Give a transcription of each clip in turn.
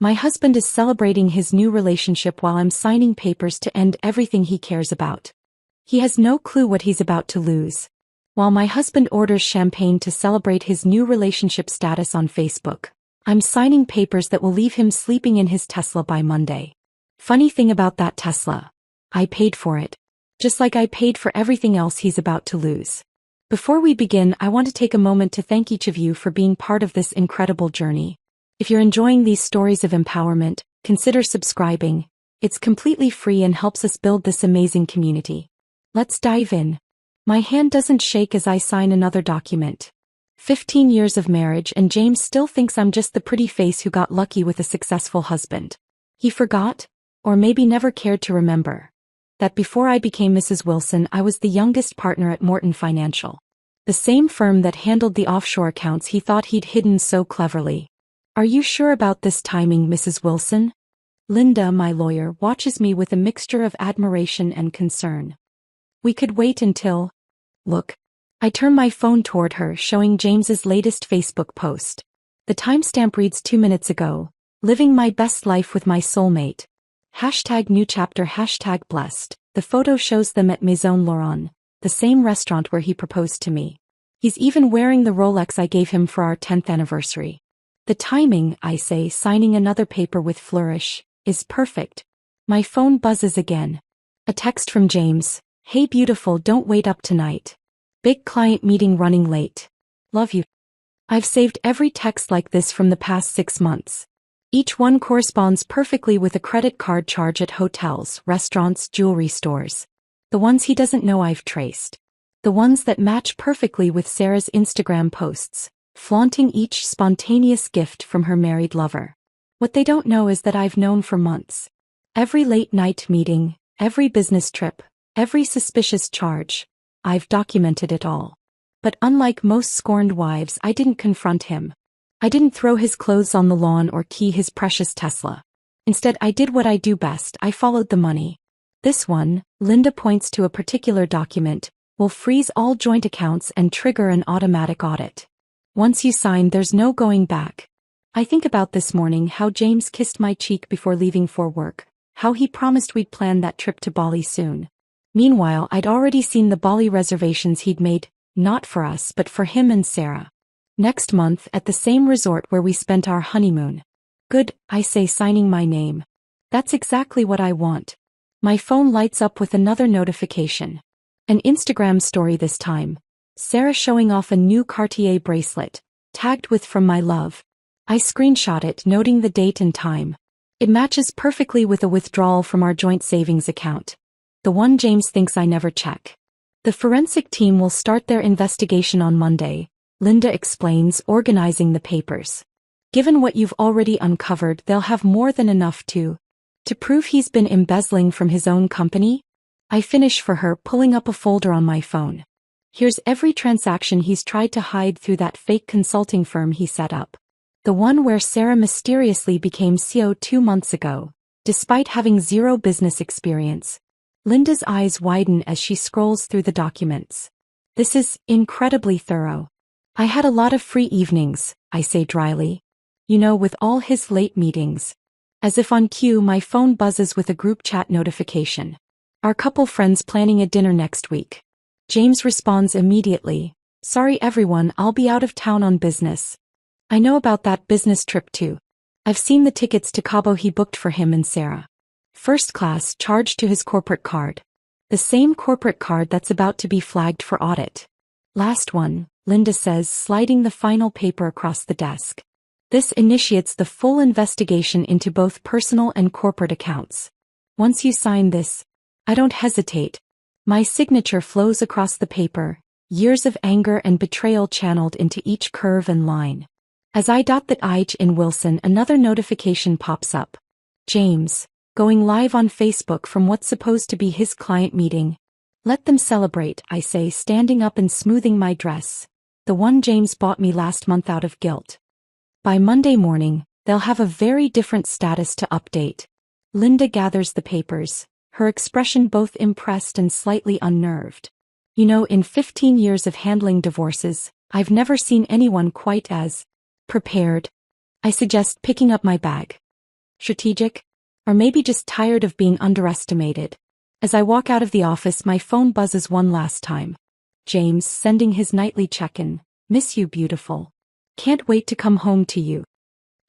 My husband is celebrating his new relationship while I'm signing papers to end everything he cares about. He has no clue what he's about to lose. While my husband orders champagne to celebrate his new relationship status on Facebook, I'm signing papers that will leave him sleeping in his Tesla by Monday. Funny thing about that Tesla. I paid for it. Just like I paid for everything else he's about to lose. Before we begin, I want to take a moment to thank each of you for being part of this incredible journey. If you're enjoying these stories of empowerment, consider subscribing. It's completely free and helps us build this amazing community. Let's dive in. My hand doesn't shake as I sign another document. 15 years of marriage and James still thinks I'm just the pretty face who got lucky with a successful husband. He forgot, or maybe never cared to remember, that before I became Mrs. Wilson I was the youngest partner at Morton Financial. The same firm that handled the offshore accounts he thought he'd hidden so cleverly. Are you sure about this timing, Mrs. Wilson? Linda, my lawyer, watches me with a mixture of admiration and concern. We could wait until... Look. I turn my phone toward her, showing James's latest Facebook post. The timestamp reads 2 minutes ago. Living my best life with my soulmate. #new chapter #blessed. The photo shows them at Maison Laurent, the same restaurant where he proposed to me. He's even wearing the Rolex I gave him for our 10th anniversary. The timing, I say, signing another paper with flourish, is perfect. My phone buzzes again. A text from James. Hey beautiful, don't wait up tonight. Big client meeting running late. Love you. I've saved every text like this from the past 6 months. Each one corresponds perfectly with a credit card charge at hotels, restaurants, jewelry stores. The ones he doesn't know I've traced. The ones that match perfectly with Sarah's Instagram posts, flaunting each spontaneous gift from her married lover. What they don't know is that I've known for months. Every late-night meeting, every business trip, every suspicious charge. I've documented it all. But unlike most scorned wives, I didn't confront him. I didn't throw his clothes on the lawn or key his precious Tesla. Instead, I did what I do best. I followed the money. This one, Linda points to a particular document, will freeze all joint accounts and trigger an automatic audit. Once you sign, there's no going back. I think about this morning how James kissed my cheek before leaving for work, how he promised we'd plan that trip to Bali soon. Meanwhile, I'd already seen the Bali reservations he'd made, not for us but for him and Sarah. Next month at the same resort where we spent our honeymoon. Good, I say, signing my name. That's exactly what I want. My phone lights up with another notification. An Instagram story this time. Sarah showing off a new Cartier bracelet, tagged with "From my love." I screenshot it, noting the date and time. It matches perfectly with a withdrawal from our joint savings account. The one James thinks I never check. The forensic team will start their investigation on Monday, Linda explains, organizing the papers. Given what you've already uncovered, they'll have more than enough to prove he's been embezzling from his own company? I finish for her, pulling up a folder on my phone. Here's every transaction he's tried to hide through that fake consulting firm he set up. The one where Sarah mysteriously became CEO 2 months ago, despite having zero business experience. Linda's eyes widen as she scrolls through the documents. This is incredibly thorough. I had a lot of free evenings, I say dryly. You know, with all his late meetings. As if on cue, my phone buzzes with a group chat notification. Our couple friends planning a dinner next week. James responds immediately. Sorry everyone, I'll be out of town on business. I know about that business trip too. I've seen the tickets to Cabo he booked for him and Sarah. First class, charged to his corporate card. The same corporate card that's about to be flagged for audit. Last one, Linda says, sliding the final paper across the desk. This initiates the full investigation into both personal and corporate accounts. Once you sign this, I don't hesitate. My signature flows across the paper, years of anger and betrayal channeled into each curve and line. As I dot the "I" in Wilson, another notification pops up. James, going live on Facebook from what's supposed to be his client meeting. Let them celebrate, I say, standing up and smoothing my dress. The one James bought me last month out of guilt. By Monday morning, they'll have a very different status to update. Linda gathers the papers, her expression both impressed and slightly unnerved. You know, in 15 years of handling divorces, I've never seen anyone quite as prepared. I suggest picking up my bag. Strategic? Or maybe just tired of being underestimated? As I walk out of the office, my phone buzzes one last time. James sending his nightly check-in. Miss you, beautiful. Can't wait to come home to you.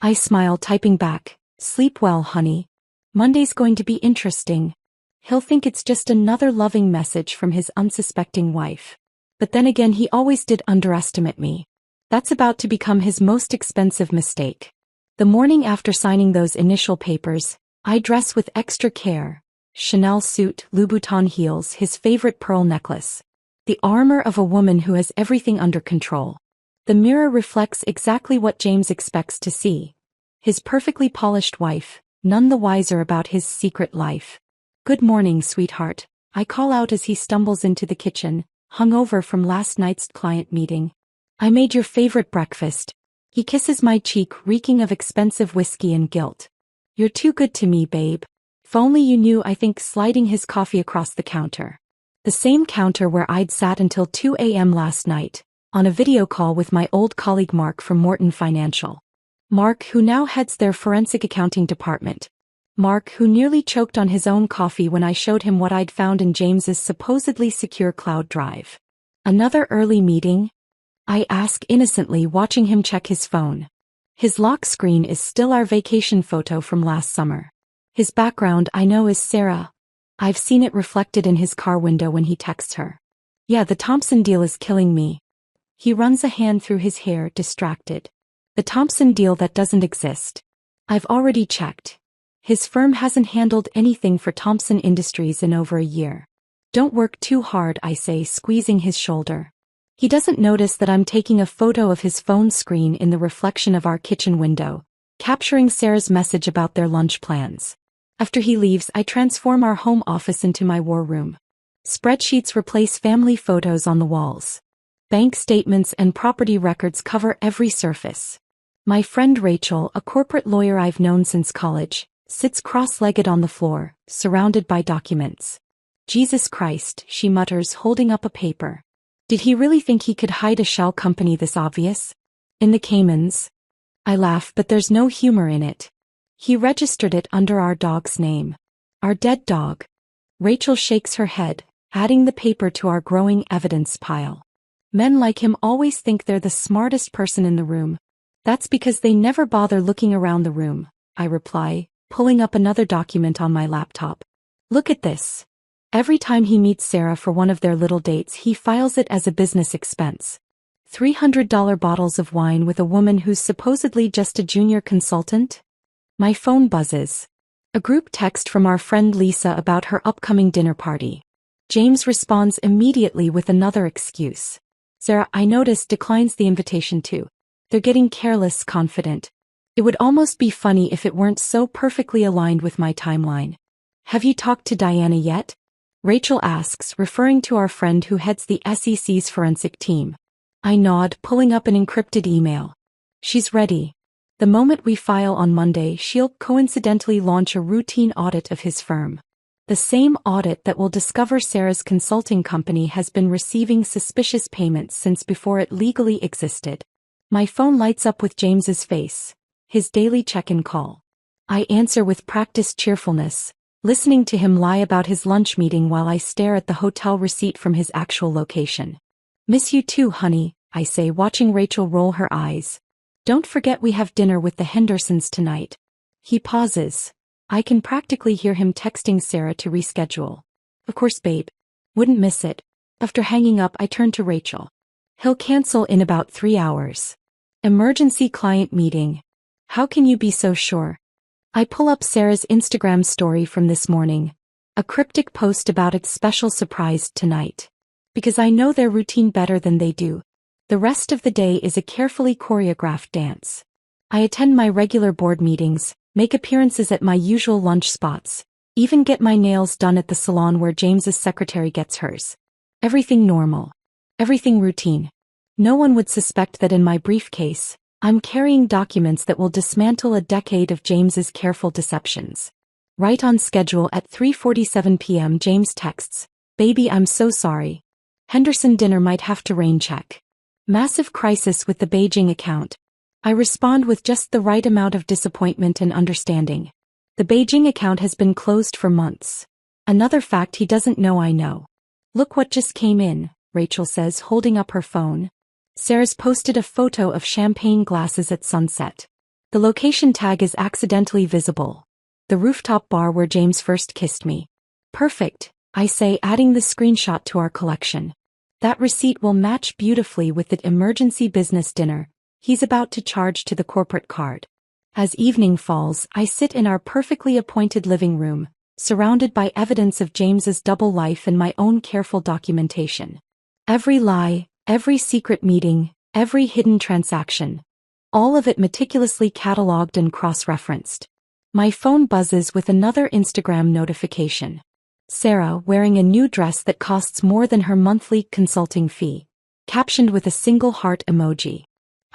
I smile, typing back. Sleep well, honey. Monday's going to be interesting. He'll think it's just another loving message from his unsuspecting wife. But then again, he always did underestimate me. That's about to become his most expensive mistake. The morning after signing those initial papers, I dress with extra care. Chanel suit, Louboutin heels, his favorite pearl necklace. The armor of a woman who has everything under control. The mirror reflects exactly what James expects to see. His perfectly polished wife, none the wiser about his secret life. Good morning, sweetheart, I call out as he stumbles into the kitchen, hungover from last night's client meeting. I made your favorite breakfast. He kisses my cheek, reeking of expensive whiskey and guilt. You're too good to me, babe. If only you knew, I think, sliding his coffee across the counter. The same counter where I'd sat until 2 a.m. last night, on a video call with my old colleague Mark from Morton Financial. Mark, who now heads their forensic accounting department. Mark, who nearly choked on his own coffee when I showed him what I'd found in James's supposedly secure cloud drive. Another early meeting? I ask innocently, watching him check his phone. His lock screen is still our vacation photo from last summer. His background, I know, is Sarah. I've seen it reflected in his car window when he texts her. Yeah, the Thompson deal is killing me. He runs a hand through his hair, distracted. The Thompson deal that doesn't exist. I've already checked. His firm hasn't handled anything for Thompson Industries in over a year. Don't work too hard, I say, squeezing his shoulder. He doesn't notice that I'm taking a photo of his phone screen in the reflection of our kitchen window, capturing Sarah's message about their lunch plans. After he leaves, I transform our home office into my war room. Spreadsheets replace family photos on the walls. Bank statements and property records cover every surface. My friend Rachel, a corporate lawyer I've known since college, sits cross-legged on the floor, surrounded by documents. Jesus Christ, she mutters, holding up a paper. Did he really think he could hide a shell company this obvious? In the Caymans? I laugh, but there's no humor in it. He registered it under our dog's name. Our dead dog. Rachel shakes her head, adding the paper to our growing evidence pile. Men like him always think they're the smartest person in the room. That's because they never bother looking around the room, I reply, pulling up another document on my laptop. Look at this. Every time he meets Sarah for one of their little dates, he files it as a business expense. $300 bottles of wine with a woman who's supposedly just a junior consultant? My phone buzzes. A group text from our friend Lisa about her upcoming dinner party. James responds immediately with another excuse. Sarah, I noticed, declines the invitation too. They're getting careless, confident. It would almost be funny if it weren't so perfectly aligned with my timeline. Have you talked to Diana yet? Rachel asks, referring to our friend who heads the SEC's forensic team. I nod, pulling up an encrypted email. She's ready. The moment we file on Monday, she'll coincidentally launch a routine audit of his firm. The same audit that will discover Sarah's consulting company has been receiving suspicious payments since before it legally existed. My phone lights up with James's face. His daily check-in call. I answer with practiced cheerfulness, listening to him lie about his lunch meeting while I stare at the hotel receipt from his actual location. Miss you too, honey, I say, watching Rachel roll her eyes. Don't forget we have dinner with the Hendersons tonight. He pauses. I can practically hear him texting Sarah to reschedule. Of course, babe. Wouldn't miss it. After hanging up, I turn to Rachel. He'll cancel in about 3 hours. Emergency client meeting. How can you be so sure? I pull up Sarah's Instagram story from this morning. A cryptic post about its special surprise tonight. Because I know their routine better than they do. The rest of the day is a carefully choreographed dance. I attend my regular board meetings, make appearances at my usual lunch spots, even get my nails done at the salon where James's secretary gets hers. Everything normal. Everything routine. No one would suspect that in my briefcase, I'm carrying documents that will dismantle a decade of James's careful deceptions. Right on schedule at 3:47 p.m. James texts, "Baby, I'm so sorry. Henderson dinner might have to rain check. Massive crisis with the Beijing account." I respond with just the right amount of disappointment and understanding. The Beijing account has been closed for months. Another fact he doesn't know I know. Look what just came in, Rachel says, holding up her phone. Sarah's posted a photo of champagne glasses at sunset. The location tag is accidentally visible. The rooftop bar where James first kissed me. Perfect, I say, adding the screenshot to our collection. That receipt will match beautifully with the emergency business dinner he's about to charge to the corporate card. As evening falls, I sit in our perfectly appointed living room, surrounded by evidence of James's double life and my own careful documentation. Every lie, every secret meeting, every hidden transaction. All of it meticulously catalogued and cross-referenced. My phone buzzes with another Instagram notification. Sarah wearing a new dress that costs more than her monthly consulting fee. Captioned with a single heart emoji.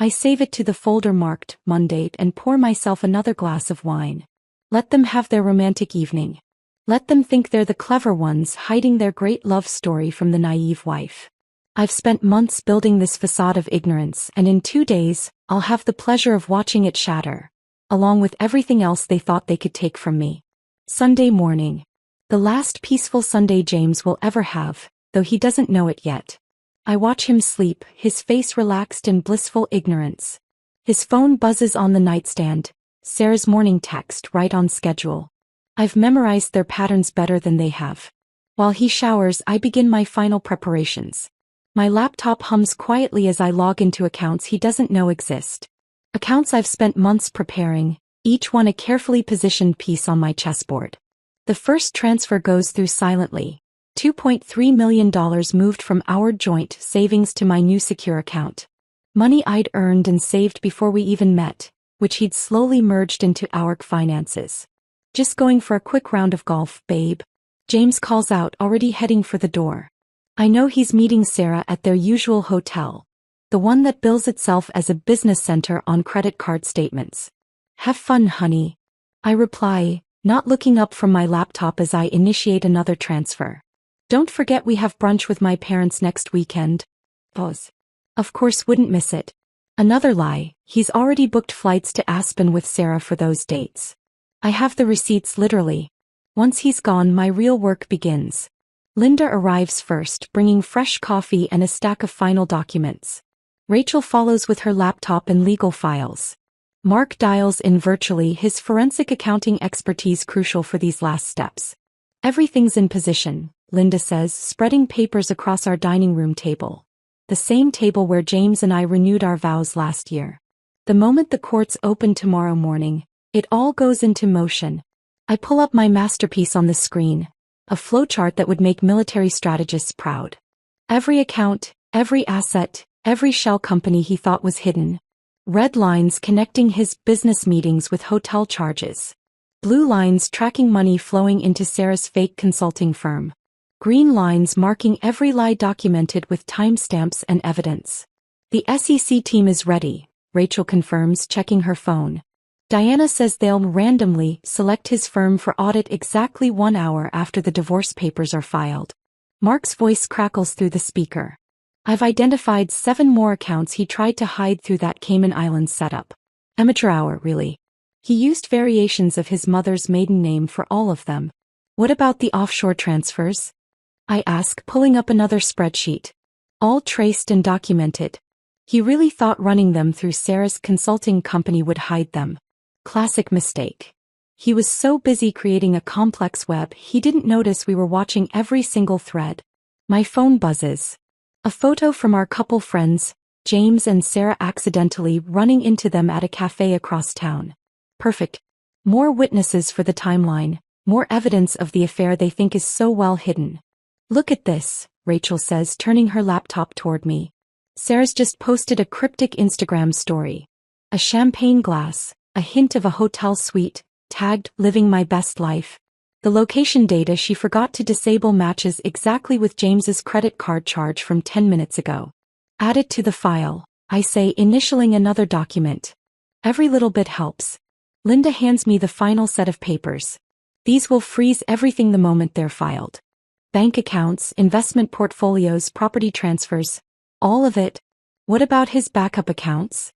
I save it to the folder marked Monday and pour myself another glass of wine. Let them have their romantic evening. Let them think they're the clever ones hiding their great love story from the naive wife. I've spent months building this facade of ignorance, and in 2 days, I'll have the pleasure of watching it shatter, along with everything else they thought they could take from me. Sunday morning. The last peaceful Sunday James will ever have, though he doesn't know it yet. I watch him sleep, his face relaxed in blissful ignorance. His phone buzzes on the nightstand, Sarah's morning text right on schedule. I've memorized their patterns better than they have. While he showers, I begin my final preparations. My laptop hums quietly as I log into accounts he doesn't know exist. Accounts I've spent months preparing, each one a carefully positioned piece on my chessboard. The first transfer goes through silently. $2.3 million moved from our joint savings to my new secure account. Money I'd earned and saved before we even met, which he'd slowly merged into our finances. Just going for a quick round of golf, babe. James calls out, already heading for the door. I know he's meeting Sarah at their usual hotel, the one that bills itself as a business center on credit card statements. Have fun, honey. I reply, not looking up from my laptop as I initiate another transfer. Don't forget we have brunch with my parents next weekend. Pause. Of course, wouldn't miss it. Another lie, he's already booked flights to Aspen with Sarah for those dates. I have the receipts literally. Once he's gone, my real work begins. Linda arrives first, bringing fresh coffee and a stack of final documents. Rachel follows with her laptop and legal files. Mark dials in virtually, his forensic accounting expertise crucial for these last steps. Everything's in position, Linda says, spreading papers across our dining room table. The same table where James and I renewed our vows last year. The moment the courts open tomorrow morning, it all goes into motion. I pull up my masterpiece on the screen, a flowchart that would make military strategists proud. Every account, every asset, every shell company he thought was hidden. Red lines connecting his business meetings with hotel charges. Blue lines tracking money flowing into Sarah's fake consulting firm. Green lines marking every lie documented with timestamps and evidence. The SEC team is ready, Rachel confirms, checking her phone. Diana says they'll randomly select his firm for audit exactly 1 hour after the divorce papers are filed. Mark's voice crackles through the speaker. I've identified 7 more accounts he tried to hide through that Cayman Islands setup. Amateur hour, really. He used variations of his mother's maiden name for all of them. What about the offshore transfers? I ask, pulling up another spreadsheet. All traced and documented. He really thought running them through Sarah's consulting company would hide them. Classic mistake. He was so busy creating a complex web he didn't notice we were watching every single thread. My phone buzzes. A photo from our couple friends, James and Sarah accidentally running into them at a cafe across town. Perfect. More witnesses for the timeline, more evidence of the affair they think is so well hidden. Look at this, Rachel says, turning her laptop toward me. Sarah's just posted a cryptic Instagram story. A champagne glass, a hint of a hotel suite, tagged, living my best life. The location data she forgot to disable matches exactly with James's credit card charge from 10 minutes ago. Add it to the file, I say, initialing another document. Every little bit helps. Linda hands me the final set of papers. These will freeze everything the moment they're filed. Bank accounts, investment portfolios, property transfers. All of it. What about his backup accounts?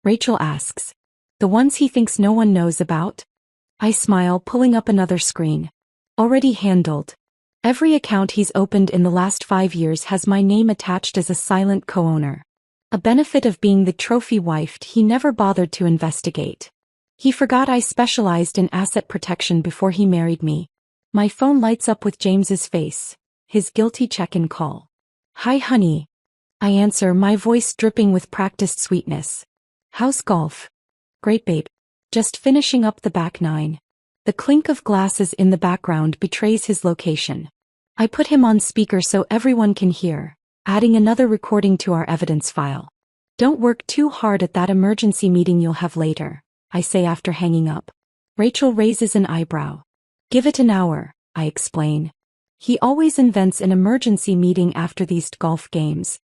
Rachel asks. The ones he thinks no one knows about? I smile, pulling up another screen. Already handled. Every account he's opened in the last 5 years has my name attached as a silent co-owner. A benefit of being the trophy wife he never bothered to investigate. He forgot I specialized in asset protection before he married me. My phone lights up with James's face. His guilty check-in call. Hi honey. I answer, my voice dripping with practiced sweetness. How's golf? Great babe. Just finishing up the back nine. The clink of glasses in the background betrays his location. I put him on speaker so everyone can hear, adding another recording to our evidence file. Don't work too hard at that emergency meeting you'll have later, I say after hanging up. Rachel raises an eyebrow. Give it an hour, I explain. He always invents an emergency meeting after these golf games.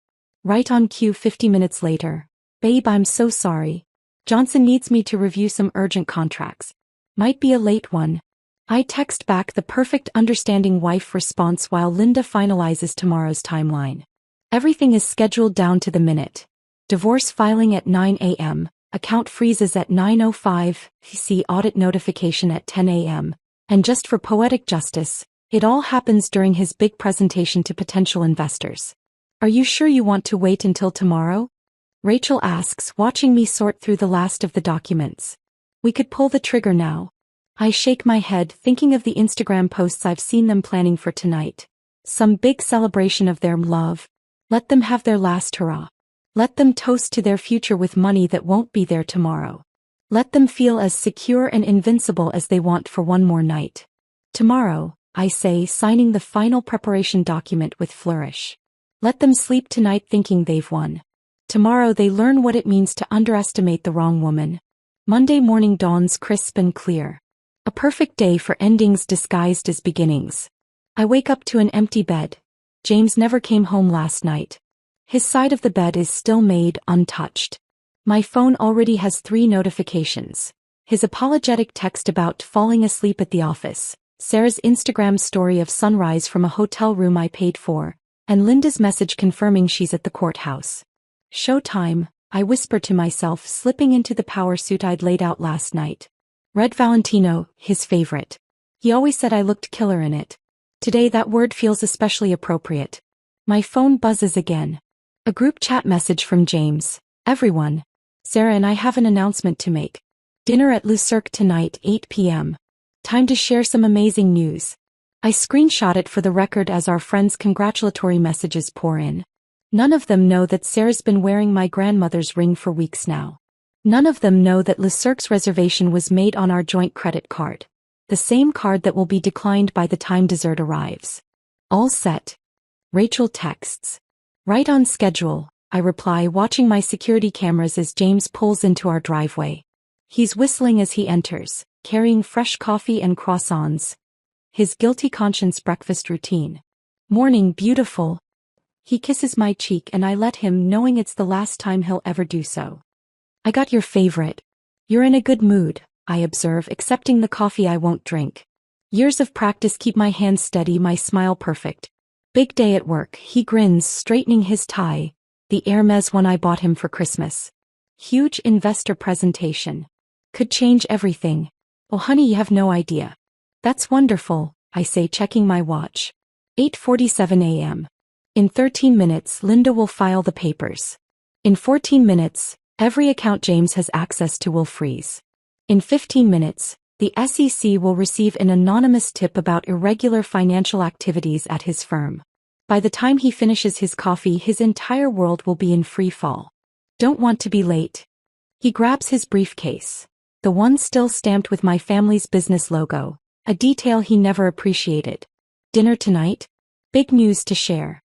Right on cue 50 minutes later. Babe, I'm so sorry. Johnson needs me to review some urgent contracts. Might be a late one. I text back the perfect understanding wife response while Linda finalizes tomorrow's timeline. Everything is scheduled down to the minute. Divorce filing at 9 a.m., account freezes at 9:05, see audit notification at 10 a.m., and just for poetic justice, it all happens during his big presentation to potential investors. Are you sure you want to wait until tomorrow? Rachel asks, watching me sort through the last of the documents. We could pull the trigger now. I shake my head, thinking of the Instagram posts I've seen them planning for tonight. Some big celebration of their love. Let them have their last hurrah. Let them toast to their future with money that won't be there tomorrow. Let them feel as secure and invincible as they want for one more night. Tomorrow, I say, signing the final preparation document with flourish. Let them sleep tonight thinking they've won. Tomorrow they learn what it means to underestimate the wrong woman. Monday morning dawns crisp and clear. A perfect day for endings disguised as beginnings. I wake up to an empty bed. James never came home last night. His side of the bed is still made untouched. My phone already has 3 notifications. His apologetic text about falling asleep at the office, Sarah's Instagram story of sunrise from a hotel room I paid for, and Linda's message confirming she's at the courthouse. Showtime, I whisper to myself, slipping into the power suit I'd laid out last night. Red Valentino, his favorite. He always said I looked killer in it. Today that word feels especially appropriate. My phone buzzes again. A group chat message from James. Everyone. Sarah and I have an announcement to make. Dinner at Le Cirque tonight, 8 p.m. Time to share some amazing news. I screenshot it for the record as our friends' congratulatory messages pour in. None of them know that Sarah's been wearing my grandmother's ring for weeks now. None of them know that Le Cirque's reservation was made on our joint credit card. The same card that will be declined by the time dessert arrives. All set. Rachel texts. Right on schedule, I reply, watching my security cameras as James pulls into our driveway. He's whistling as he enters, carrying fresh coffee and croissants. His guilty conscience breakfast routine. Morning, beautiful. He kisses my cheek and I let him, knowing it's the last time he'll ever do so. I got your favorite. You're in a good mood, I observe, accepting the coffee I won't drink. Years of practice keep my hands steady, my smile perfect. Big day at work, he grins, straightening his tie, the Hermes one I bought him for Christmas. Huge investor presentation. Could change everything. Oh honey, you have no idea. That's wonderful, I say, checking my watch. 8:47 a.m. In 13 minutes, Linda will file the papers. In 14 minutes, every account James has access to will freeze. In 15 minutes, the SEC will receive an anonymous tip about irregular financial activities at his firm. By the time he finishes his coffee, his entire world will be in free fall. Don't want to be late. He grabs his briefcase. The one still stamped with my family's business logo, a detail he never appreciated. Dinner tonight? Big news to share.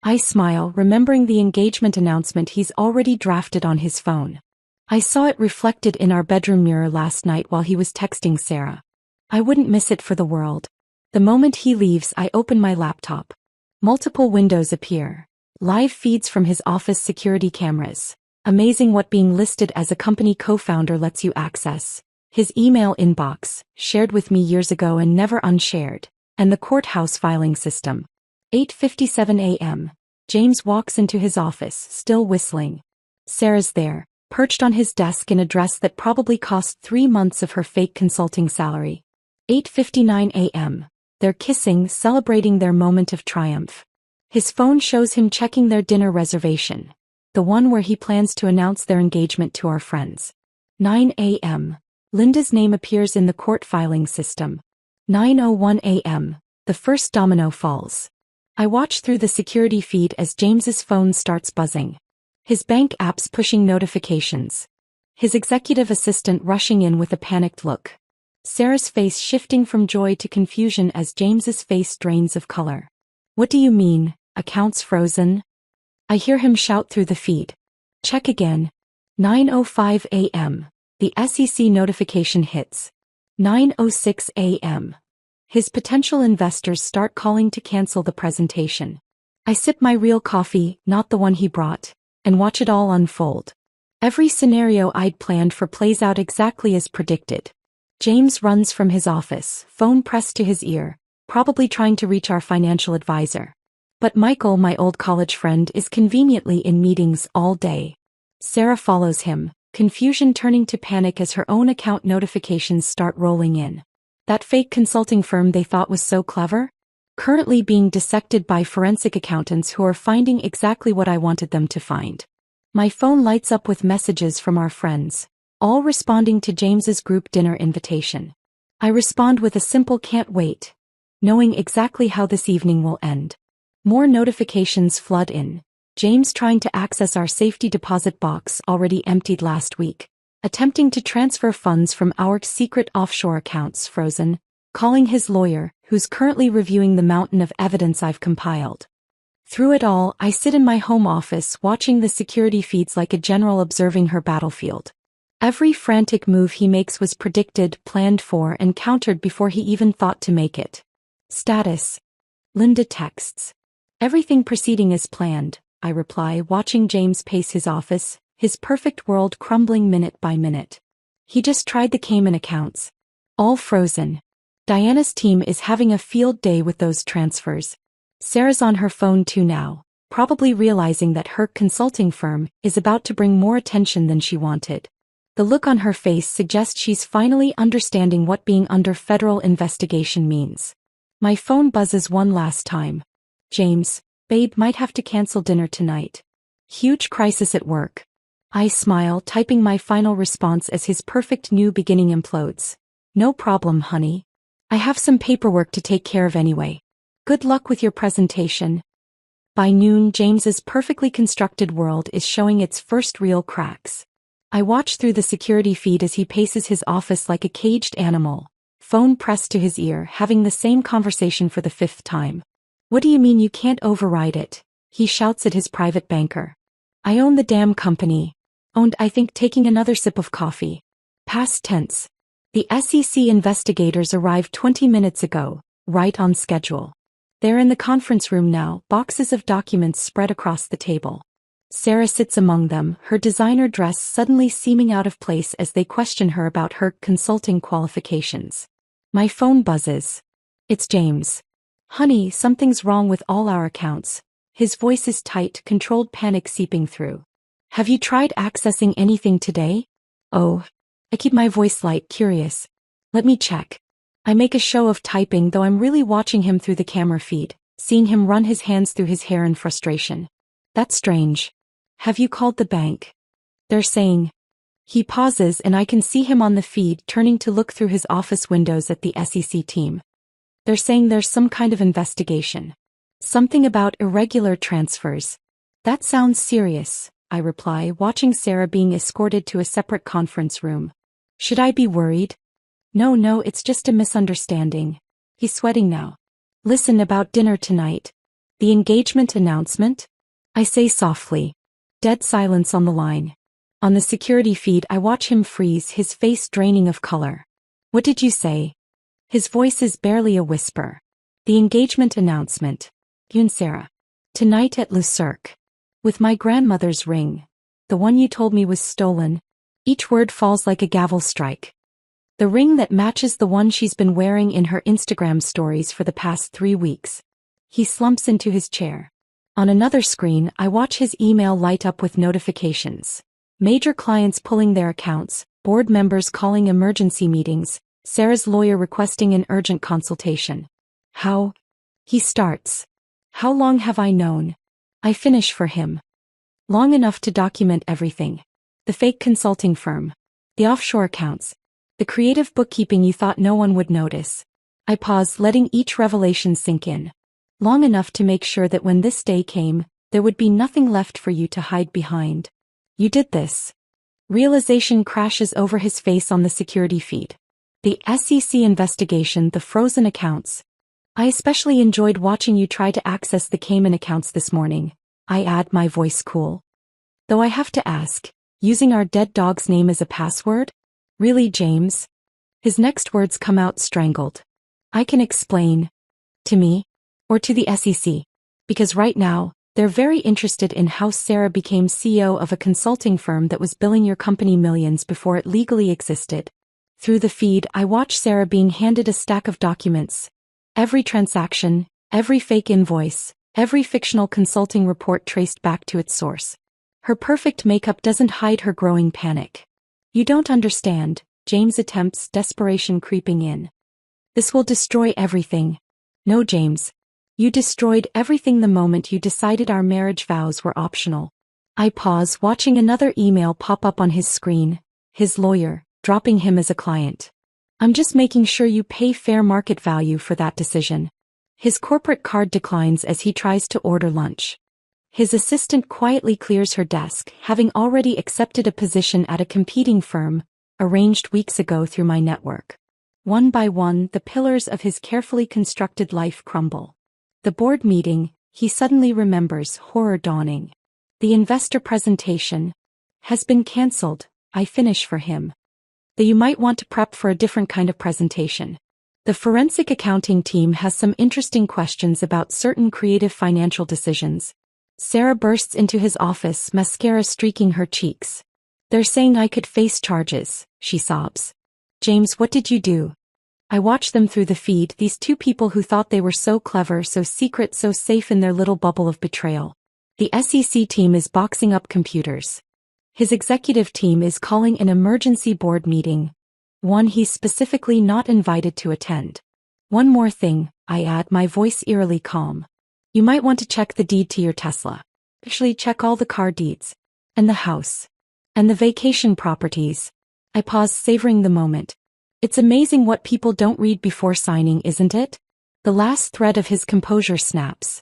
I smile, remembering the engagement announcement he's already drafted on his phone. I saw it reflected in our bedroom mirror last night while he was texting Sarah. I wouldn't miss it for the world. The moment he leaves, I open my laptop. Multiple windows appear. Live feeds from his office security cameras. Amazing what being listed as a company co-founder lets you access. His email inbox, shared with me years ago and never unshared. And the courthouse filing system. 8:57 a.m. James walks into his office, still whistling. Sarah's there, perched on his desk in a dress that probably cost 3 months of her fake consulting salary. 8:59 a.m. They're kissing, celebrating their moment of triumph. His phone shows him checking their dinner reservation, the one where he plans to announce their engagement to our friends. 9 a.m. Linda's name appears in the court filing system. 9:01 a.m. The first domino falls. I watch through the security feed as James's phone starts buzzing. His bank app's pushing notifications. His executive assistant rushing in with a panicked look. Sarah's face shifting from joy to confusion as James's face drains of color. What do you mean, accounts frozen? I hear him shout through the feed. Check again. 9:05 a.m. The SEC notification hits. 9:06 a.m. His potential investors start calling to cancel the presentation. I sip my real coffee, not the one he brought, and watch it all unfold. Every scenario I'd planned for plays out exactly as predicted. James runs from his office, phone pressed to his ear, probably trying to reach our financial advisor. But Michael, my old college friend, is conveniently in meetings all day. Sarah follows him, confusion turning to panic as her own account notifications start rolling in. That fake consulting firm they thought was so clever? Currently being dissected by forensic accountants who are finding exactly what I wanted them to find. My phone lights up with messages from our friends, all responding to James's group dinner invitation. I respond with a simple "can't wait," knowing exactly how this evening will end. More notifications flood in. James trying to access our safety deposit box already emptied last week. Attempting to transfer funds from our secret offshore accounts frozen. Calling his lawyer, who's currently reviewing the mountain of evidence I've compiled. Through it all, I sit in my home office watching the security feeds like a general observing her battlefield. Every frantic move he makes was predicted, planned for, and countered before he even thought to make it. Status. Linda texts. Everything proceeding as planned, I reply, watching James pace his office, his perfect world crumbling minute by minute. He just tried the Cayman accounts. All frozen. Diana's team is having a field day with those transfers. Sarah's on her phone too now, probably realizing that her consulting firm is about to bring more attention than she wanted. The look on her face suggests she's finally understanding what being under federal investigation means. My phone buzzes one last time. James, babe, might have to cancel dinner tonight. Huge crisis at work. I smile, typing my final response as his perfect new beginning implodes. No problem, honey. I have some paperwork to take care of anyway. Good luck with your presentation. By noon, James's perfectly constructed world is showing its first real cracks. I watch through the security feed as he paces his office like a caged animal, phone pressed to his ear, having the same conversation for the 5th time. What do you mean you can't override it? He shouts at his private banker. I own the damn company. Owned, I think, taking another sip of coffee. Past tense. The SEC investigators arrived 20 minutes ago, right on schedule. They're in the conference room now, boxes of documents spread across the table. Sarah sits among them, her designer dress suddenly seeming out of place as they question her about her consulting qualifications. My phone buzzes. It's James. Honey, something's wrong with all our accounts. His voice is tight, controlled panic seeping through. Have you tried accessing anything today? Oh. I keep my voice light, curious. Let me check. I make a show of typing, though I'm really watching him through the camera feed, seeing him run his hands through his hair in frustration. That's strange. Have you called the bank? They're saying. He pauses and I can see him on the feed turning to look through his office windows at the SEC team. They're saying there's some kind of investigation. Something about irregular transfers. That sounds serious, I reply, watching Sarah being escorted to a separate conference room. Should I be worried? No, it's just a misunderstanding. He's sweating now. Listen, about dinner tonight. The engagement announcement? I say softly. Dead silence on the line. On the security feed I watch him freeze, his face draining of color. What did you say? His voice is barely a whisper. The engagement announcement. You and Sarah. Tonight at Le Cirque. With my grandmother's ring. The one you told me was stolen. Each word falls like a gavel strike. The ring that matches the one she's been wearing in her Instagram stories for the past 3 weeks. He slumps into his chair. On another screen, I watch his email light up with notifications. Major clients pulling their accounts, board members calling emergency meetings, Sarah's lawyer requesting an urgent consultation. How? He starts. How long have I known? I finish for him. Long enough to document everything. The fake consulting firm. The offshore accounts. The creative bookkeeping you thought no one would notice. I pause, letting each revelation sink in. Long enough to make sure that when this day came, there would be nothing left for you to hide behind. You did this. Realization crashes over his face on the security feed. The SEC investigation, the frozen accounts. I especially enjoyed watching you try to access the Cayman accounts this morning. I add, my voice cool. Though I have to ask, using our dead dog's name as a password? Really, James? His next words come out strangled. I can explain. To me? Or to the SEC? Because right now, they're very interested in how Sarah became CEO of a consulting firm that was billing your company millions before it legally existed. Through the feed, I watch Sarah being handed a stack of documents. Every transaction, every fake invoice, every fictional consulting report traced back to its source. Her perfect makeup doesn't hide her growing panic. You don't understand, James attempts, desperation creeping in. This will destroy everything. No, James. You destroyed everything the moment you decided our marriage vows were optional. I pause, watching another email pop up on his screen. His lawyer, dropping him as a client. I'm just making sure you pay fair market value for that decision. His corporate card declines as he tries to order lunch. His assistant quietly clears her desk, having already accepted a position at a competing firm, arranged weeks ago through my network. One by one, the pillars of his carefully constructed life crumble. The board meeting, he suddenly remembers, horror dawning. The investor presentation has been cancelled. I finish for him. Though you might want to prep for a different kind of presentation. The forensic accounting team has some interesting questions about certain creative financial decisions. Sarah bursts into his office, mascara streaking her cheeks. They're saying I could face charges, she sobs. James, what did you do? I watch them through the feed, these two people who thought they were so clever, so secret, so safe in their little bubble of betrayal. The SEC team is boxing up computers. His executive team is calling an emergency board meeting. One he's specifically not invited to attend. One more thing, I add, my voice eerily calm. You might want to check the deed to your Tesla. Actually, check all the car deeds. And the house. And the vacation properties. I pause, savoring the moment. It's amazing what people don't read before signing, isn't it? The last thread of his composure snaps.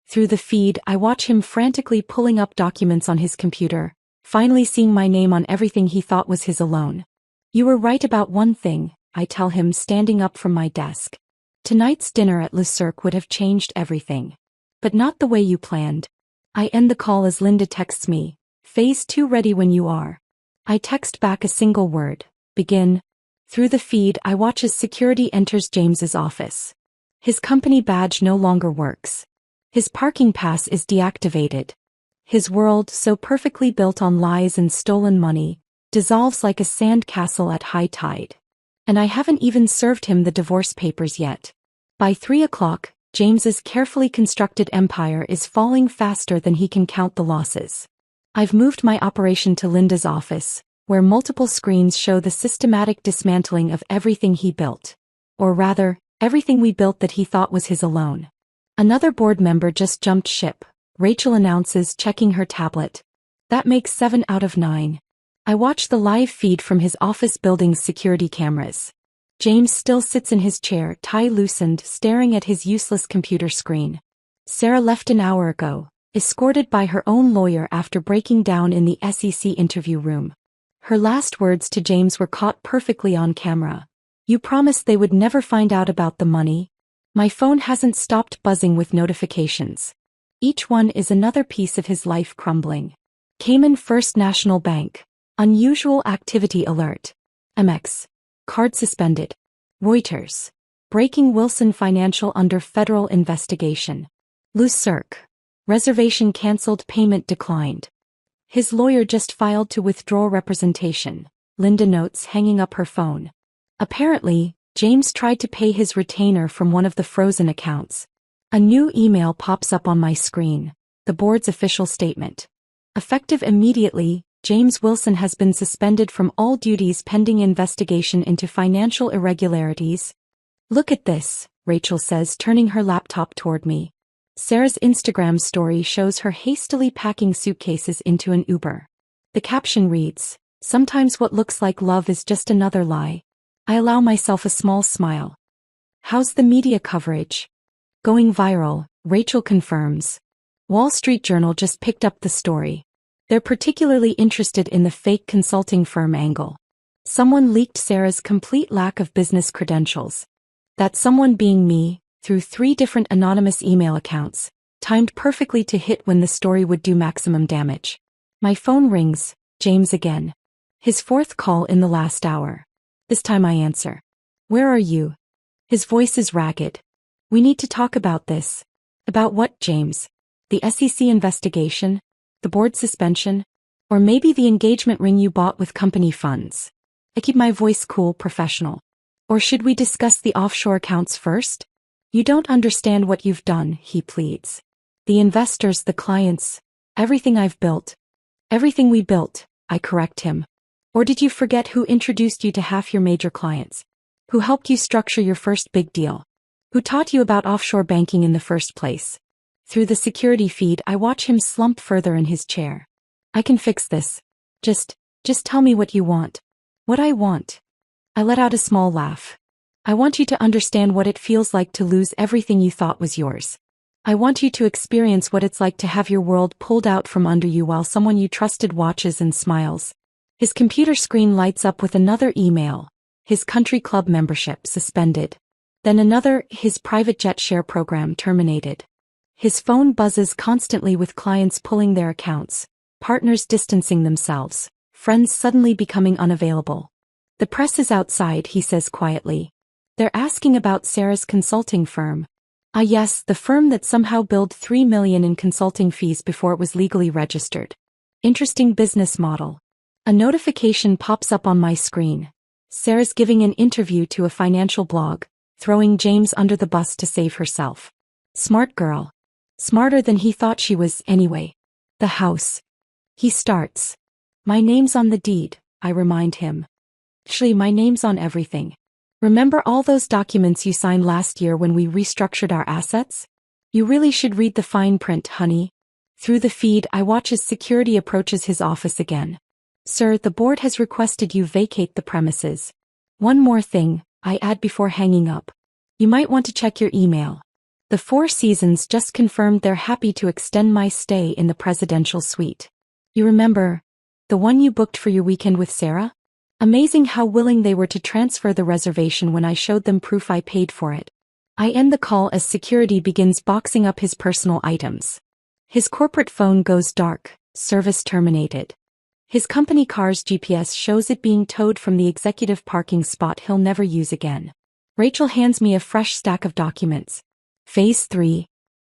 Through the feed, I watch him frantically pulling up documents on his computer, finally seeing my name on everything he thought was his alone. You were right about one thing, I tell him, standing up from my desk. Tonight's dinner at Le Cirque would have changed everything. But not the way you planned. I end the call as Linda texts me, Phase 2 ready when you are. I text back a single word, begin. Through the feed, I watch as security enters James's office. His company badge no longer works. His parking pass is deactivated. His world, so perfectly built on lies and stolen money, dissolves like a sand castle at high tide. And I haven't even served him the divorce papers yet. By 3 o'clock, James's carefully constructed empire is falling faster than he can count the losses. I've moved my operation to Linda's office, where multiple screens show the systematic dismantling of everything he built. Or rather, everything we built that he thought was his alone. Another board member just jumped ship, Rachel announces, checking her tablet. That makes 7 out of 9. I watch the live feed from his office building's security cameras. James still sits in his chair, tie loosened, staring at his useless computer screen. Sarah left an hour ago, escorted by her own lawyer after breaking down in the SEC interview room. Her last words to James were caught perfectly on camera. You promised they would never find out about the money. My phone hasn't stopped buzzing with notifications. Each one is another piece of his life crumbling. Cayman First National Bank. Unusual activity alert. Amex. Card suspended. Reuters. Breaking Wilson Financial under federal investigation. Le Cirque. Reservation cancelled, payment declined. His lawyer just filed to withdraw representation, Linda notes, hanging up her phone. Apparently, James tried to pay his retainer from one of the frozen accounts. A new email pops up on my screen, the board's official statement. Effective immediately, James Wilson has been suspended from all duties pending investigation into financial irregularities. Look at this, Rachel says, turning her laptop toward me. Sarah's Instagram story shows her hastily packing suitcases into an Uber. The caption reads, "Sometimes what looks like love is just another lie." I allow myself a small smile. How's the media coverage? Going viral, Rachel confirms. Wall Street Journal just picked up the story. They're particularly interested in the fake consulting firm angle. Someone leaked Sarah's complete lack of business credentials. That someone being me, through 3 different anonymous email accounts, timed perfectly to hit when the story would do maximum damage. My phone rings, James again. His 4th call in the last hour. This time I answer. "Where are you?" His voice is ragged. "We need to talk about this." "About what, James? The SEC investigation? The board suspension? Or maybe the engagement ring you bought with company funds?" I keep my voice cool, professional. "Or should we discuss the offshore accounts first?" "You don't understand what you've done," he pleads. "The investors, the clients, everything I've built." "Everything we built," I correct him. "Or did you forget who introduced you to half your major clients? Who helped you structure your first big deal? Who taught you about offshore banking in the first place?" Through the security feed, I watch him slump further in his chair. "I can fix this. Just tell me what you want." "What I want?" I let out a small laugh. "I want you to understand what it feels like to lose everything you thought was yours. I want you to experience what it's like to have your world pulled out from under you while someone you trusted watches and smiles." His computer screen lights up with another email. His country club membership suspended. Then another, his private jet share program terminated. His phone buzzes constantly with clients pulling their accounts, partners distancing themselves, friends suddenly becoming unavailable. "The press is outside," he says quietly. "They're asking about Sarah's consulting firm." "Ah yes, the firm that somehow billed $3 million in consulting fees before it was legally registered. Interesting business model." A notification pops up on my screen. Sarah's giving an interview to a financial blog, throwing James under the bus to save herself. Smart girl. Smarter than he thought she was, anyway. "The house." He starts. "My name's on the deed," I remind him. "Actually, my name's on everything. Remember all those documents you signed last year when we restructured our assets? You really should read the fine print, honey." Through the feed, I watch as security approaches his office again. "Sir, the board has requested you vacate the premises." "One more thing," I add before hanging up. "You might want to check your email. The Four Seasons just confirmed they're happy to extend my stay in the presidential suite. You remember? The one you booked for your weekend with Sarah? Amazing how willing they were to transfer the reservation when I showed them proof I paid for it." I end the call as security begins boxing up his personal items. His corporate phone goes dark, service terminated. His company car's GPS shows it being towed from the executive parking spot he'll never use again. Rachel hands me a fresh stack of documents. Phase 3.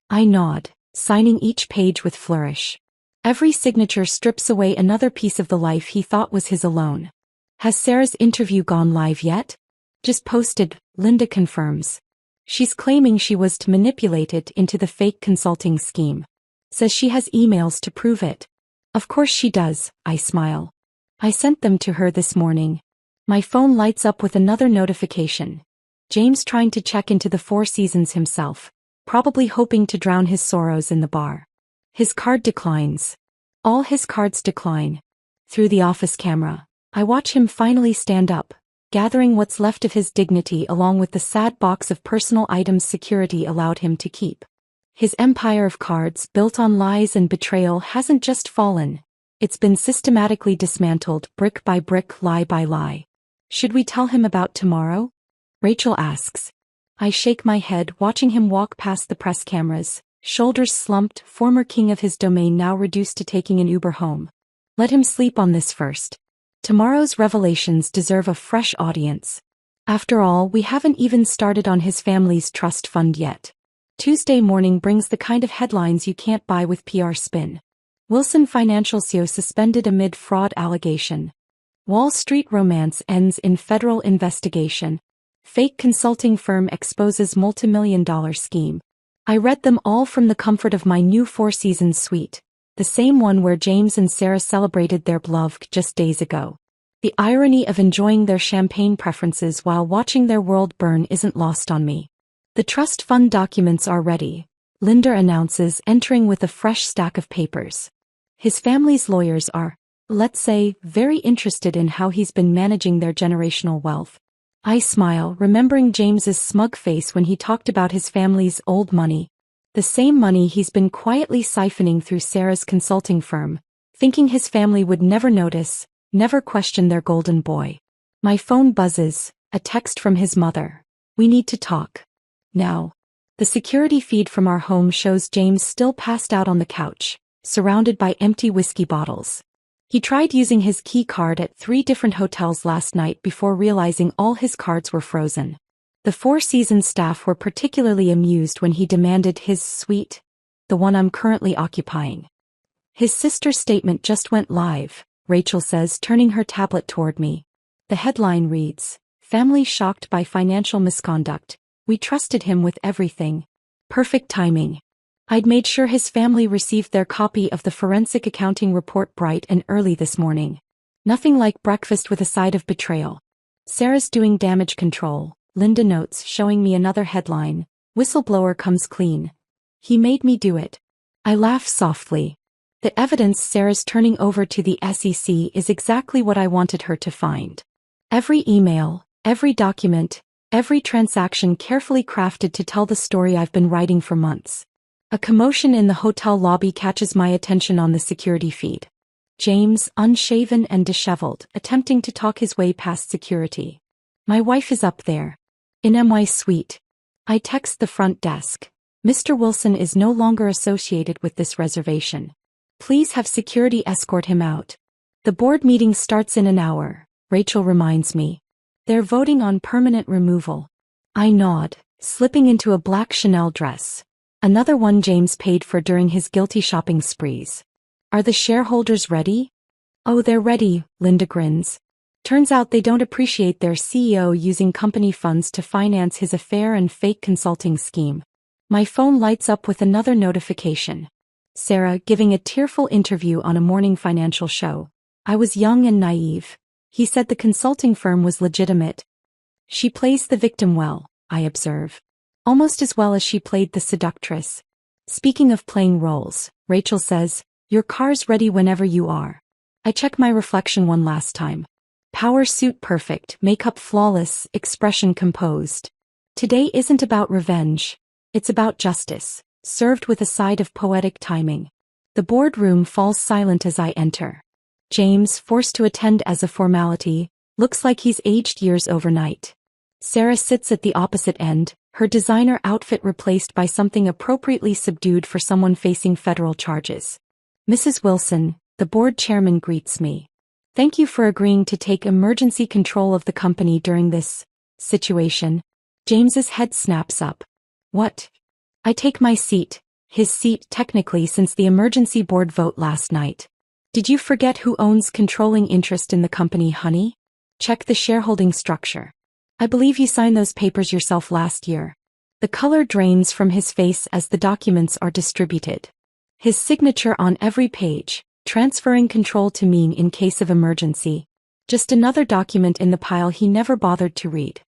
I nod, signing each page with flourish. Every signature strips away another piece of the life he thought was his alone. "Has Sarah's interview gone live yet?" "Just posted," Linda confirms. She's claiming she was manipulated into the fake consulting scheme. Says she has emails to prove it. "Of course she does," I smile. "I sent them to her this morning." My phone lights up with another notification. James trying to check into the Four Seasons himself, probably hoping to drown his sorrows in the bar. His card declines. All his cards decline. Through the office camera, I watch him finally stand up, gathering what's left of his dignity along with the sad box of personal items security allowed him to keep. His empire of cards built on lies and betrayal hasn't just fallen. It's been systematically dismantled, brick by brick, lie by lie. "Should we tell him about tomorrow?" Rachel asks. I shake my head, watching him walk past the press cameras, shoulders slumped, former king of his domain now reduced to taking an Uber home. Let him sleep on this first. Tomorrow's revelations deserve a fresh audience. After all, we haven't even started on his family's trust fund yet. Tuesday morning brings the kind of headlines you can't buy with PR spin. Wilson Financial CEO suspended amid fraud allegation. Wall Street romance ends in federal investigation. Fake consulting firm exposes multi-million-dollar scheme. I read them all from the comfort of my new Four Seasons suite. the same one where James and Sarah celebrated their love just days ago. The irony of enjoying their champagne preferences while watching their world burn isn't lost on me. The trust fund documents are ready, Linda announces, entering with a fresh stack of papers. His family's lawyers are, let's say, very interested in how he's been managing their generational wealth. I smile, remembering James's smug face when he talked about his family's old money. The same money he's been quietly siphoning through Sarah's consulting firm, thinking his family would never notice, never question their golden boy. My phone buzzes, a text from his mother. We need to talk. Now. The security feed from our home shows James still passed out on the couch, surrounded by empty whiskey bottles. He tried using his key card at 3 different hotels last night before realizing all his cards were frozen. The Four Seasons staff were particularly amused when he demanded his suite, the one I'm currently occupying. His sister's statement just went live, Rachel says, turning her tablet toward me. The headline reads, "Family shocked by financial misconduct. We trusted him with everything." Perfect timing. I'd made sure his family received their copy of the forensic accounting report bright and early this morning. Nothing like breakfast with a side of betrayal. Sarah's doing damage control, Linda notes, showing me another headline. Whistleblower comes clean. He made me do it. I laugh softly. The evidence Sarah's turning over to the SEC is exactly what I wanted her to find. Every email, every document, every transaction carefully crafted to tell the story I've been writing for months. A commotion in the hotel lobby catches my attention on the security feed. James, unshaven and disheveled, attempting to talk his way past security. My wife is up there. In my suite. I text the front desk. Mr. Wilson is no longer associated with this reservation. Please have security escort him out. The board meeting starts in an hour, Rachel reminds me. They're voting on permanent removal. I nod, slipping into a black Chanel dress. Another one James paid for during his guilty shopping sprees. Are the shareholders ready? Oh, they're ready, Linda grins. Turns out they don't appreciate their CEO using company funds to finance his affair and fake consulting scheme. My phone lights up with another notification. Sarah giving a tearful interview on a morning financial show. I was young and naive. He said the consulting firm was legitimate. She plays the victim well, I observe. Almost as well as she played the seductress. Speaking of playing roles, Rachel says, "Your car's ready whenever you are." I check my reflection one last time. Power suit perfect, makeup flawless, expression composed. Today isn't about revenge. It's about justice, served with a side of poetic timing. The boardroom falls silent as I enter. James, forced to attend as a formality, looks like he's aged years overnight. Sarah sits at the opposite end, her designer outfit replaced by something appropriately subdued for someone facing federal charges. Mrs. Wilson, the board chairman, greets me. Thank you for agreeing to take emergency control of the company during this situation. James's head snaps up. What? I take my seat, his seat technically since the emergency board vote last night. Did you forget who owns controlling interest in the company, honey? Check the shareholding structure. I believe you signed those papers yourself last year. The color drains from his face as the documents are distributed. His signature on every page, transferring control to me in case of emergency. Just another document in the pile he never bothered to read.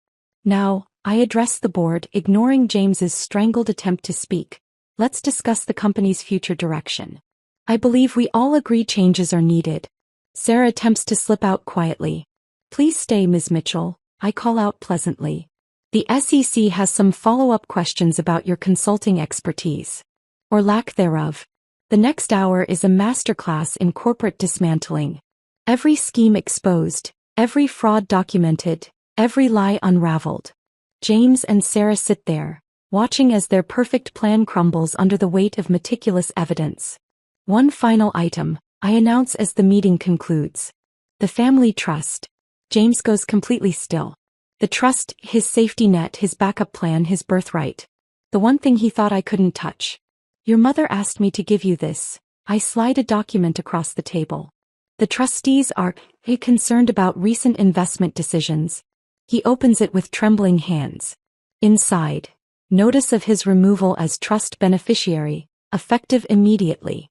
Now, I address the board, ignoring James's strangled attempt to speak. Let's discuss the company's future direction. I believe we all agree changes are needed. Sarah attempts to slip out quietly. Please stay, Ms. Mitchell, I call out pleasantly. The SEC has some follow-up questions about your consulting expertise. Or lack thereof. The next hour is a masterclass in corporate dismantling. Every scheme exposed, every fraud documented, every lie unraveled. James and Sarah sit there, watching as their perfect plan crumbles under the weight of meticulous evidence. One final item, I announce as the meeting concludes. The family trust. James goes completely still. The trust, his safety net, his backup plan, his birthright. The one thing he thought I couldn't touch. Your mother asked me to give you this. I slide a document across the table. The trustees are concerned about recent investment decisions. He opens it with trembling hands. Inside, notice of his removal as trust beneficiary, effective immediately.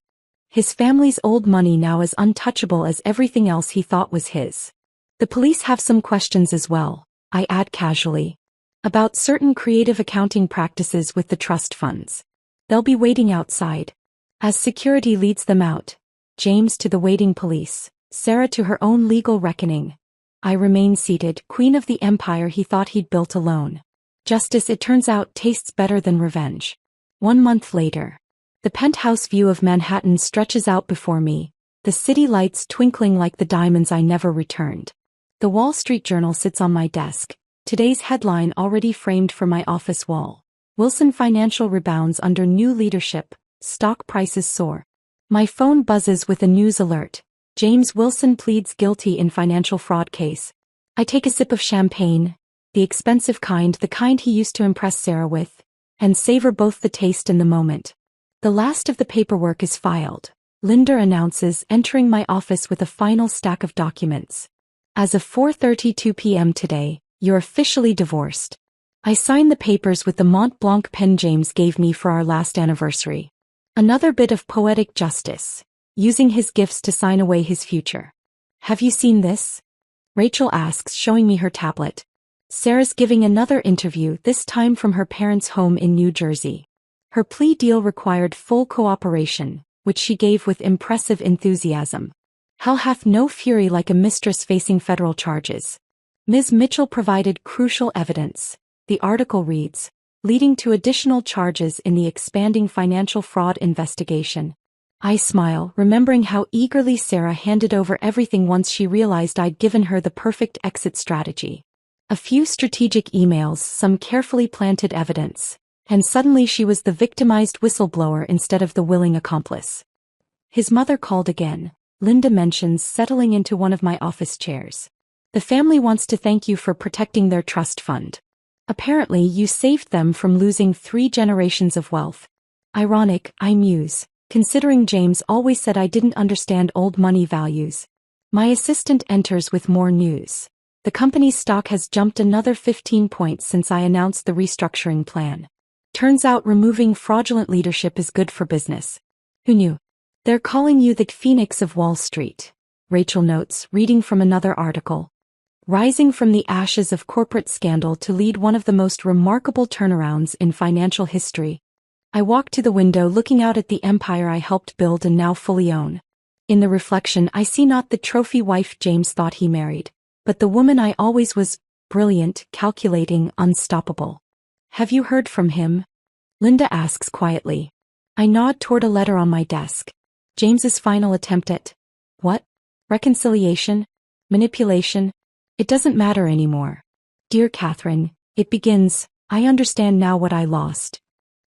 His family's old money now is untouchable as everything else he thought was his. The police have some questions as well, I add casually. About certain creative accounting practices with the trust funds. They'll be waiting outside. As security leads them out, James to the waiting police, Sarah to her own legal reckoning. I remain seated, queen of the empire he thought he'd built alone. Justice, it turns out, tastes better than revenge. 1 month later. The penthouse view of Manhattan stretches out before me, the city lights twinkling like the diamonds I never returned. The Wall Street Journal sits on my desk, today's headline already framed for my office wall. Wilson Financial rebounds under new leadership, stock prices soar. My phone buzzes with a news alert. James Wilson pleads guilty in financial fraud case. I take a sip of champagne, the expensive kind, the kind he used to impress Sarah with, and savor both the taste and the moment. The last of the paperwork is filed. Linda announces, entering my office with a final stack of documents. As of 4:32 p.m. today, you're officially divorced. I sign the papers with the Mont Blanc pen James gave me for our last anniversary. Another bit of poetic justice, using his gifts to sign away his future. Have you seen this? Rachel asks, showing me her tablet. Sarah's giving another interview, this time from her parents' home in New Jersey. Her plea deal required full cooperation, which she gave with impressive enthusiasm. Hell hath no fury like a mistress facing federal charges. Ms. Mitchell provided crucial evidence, the article reads, leading to additional charges in the expanding financial fraud investigation. I smile, remembering how eagerly Sarah handed over everything once she realized I'd given her the perfect exit strategy. A few strategic emails, some carefully planted evidence, and suddenly she was the victimized whistleblower instead of the willing accomplice. His mother called again. Linda mentions, settling into one of my office chairs. The family wants to thank you for protecting their trust fund. Apparently you saved them from losing 3 generations of wealth. Ironic, I muse, considering James always said I didn't understand old money values. My assistant enters with more news. The company's stock has jumped another 15 points since I announced the restructuring plan. Turns out removing fraudulent leadership is good for business. Who knew? They're calling you the Phoenix of Wall Street. Rachel notes, reading from another article. Rising from the ashes of corporate scandal to lead one of the most remarkable turnarounds in financial history. I walk to the window looking out at the empire I helped build and now fully own. In the reflection I see not the trophy wife James thought he married, but the woman I always was, brilliant, calculating, unstoppable. Have you heard from him? Linda asks quietly. I nod toward a letter on my desk. James's final attempt at, what? Reconciliation? Manipulation? It doesn't matter anymore. Dear Catherine, it begins, I understand now what I lost.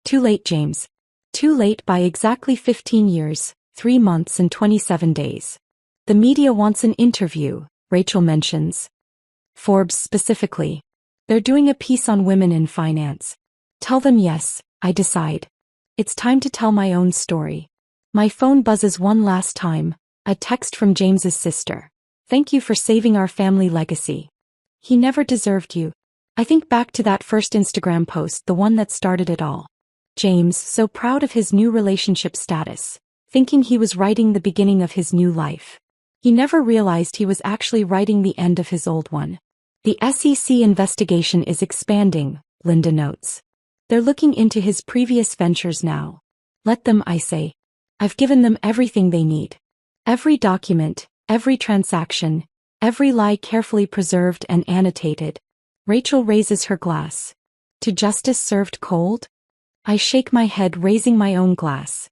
Too late, James. Too late by exactly 15 years, 3 months and 27 days. The media wants an interview, Rachel mentions. Forbes specifically. They're doing a piece on women in finance. Tell them yes, I decide. It's time to tell my own story. My phone buzzes one last time, a text from James's sister. Thank you for saving our family legacy. He never deserved you. I think back to that first Instagram post, the one that started it all. James, so proud of his new relationship status, thinking he was writing the beginning of his new life. He never realized he was actually writing the end of his old one. The SEC investigation is expanding, Linda notes. They're looking into his previous ventures now. Let them, I say. I've given them everything they need. Every document, every transaction, every lie carefully preserved and annotated. Rachel raises her glass. To justice served cold? I shake my head, raising my own glass.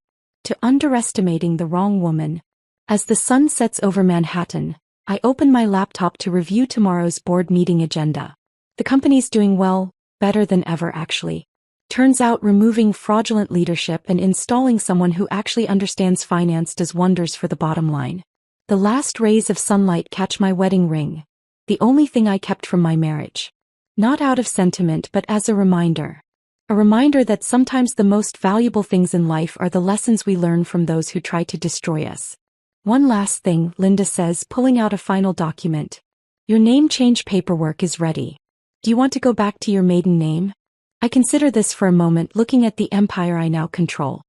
To underestimating the wrong woman. As the sun sets over Manhattan, I open my laptop to review tomorrow's board meeting agenda. The company's doing well, better than ever actually. Turns out removing fraudulent leadership and installing someone who actually understands finance does wonders for the bottom line. The last rays of sunlight catch my wedding ring, the only thing I kept from my marriage. Not out of sentiment but as a reminder. A reminder that sometimes the most valuable things in life are the lessons we learn from those who try to destroy us. One last thing, Linda says, pulling out a final document. Your name change paperwork is ready. Do you want to go back to your maiden name? I consider this for a moment, looking at the empire I now control.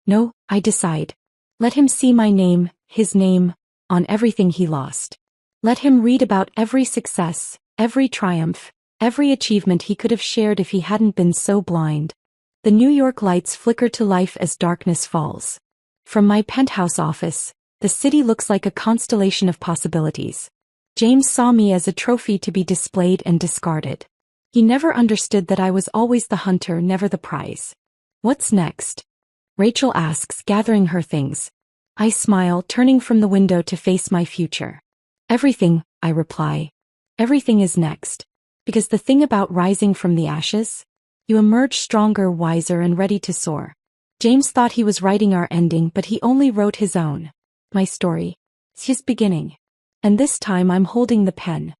No, I decide. Let him see my name, his name, on everything he lost. Let him read about every success, every triumph, every achievement he could have shared if he hadn't been so blind. The New York lights flicker to life as darkness falls. From my penthouse office, the city looks like a constellation of possibilities. James saw me as a trophy to be displayed and discarded. He never understood that I was always the hunter, never the prize. What's next? Rachel asks, gathering her things. I smile, turning from the window to face my future. Everything, I reply. Everything is next. Because the thing about rising from the ashes? You emerge stronger, wiser, and ready to soar. James thought he was writing our ending, but he only wrote his own. My story. It's his beginning. And this time I'm holding the pen.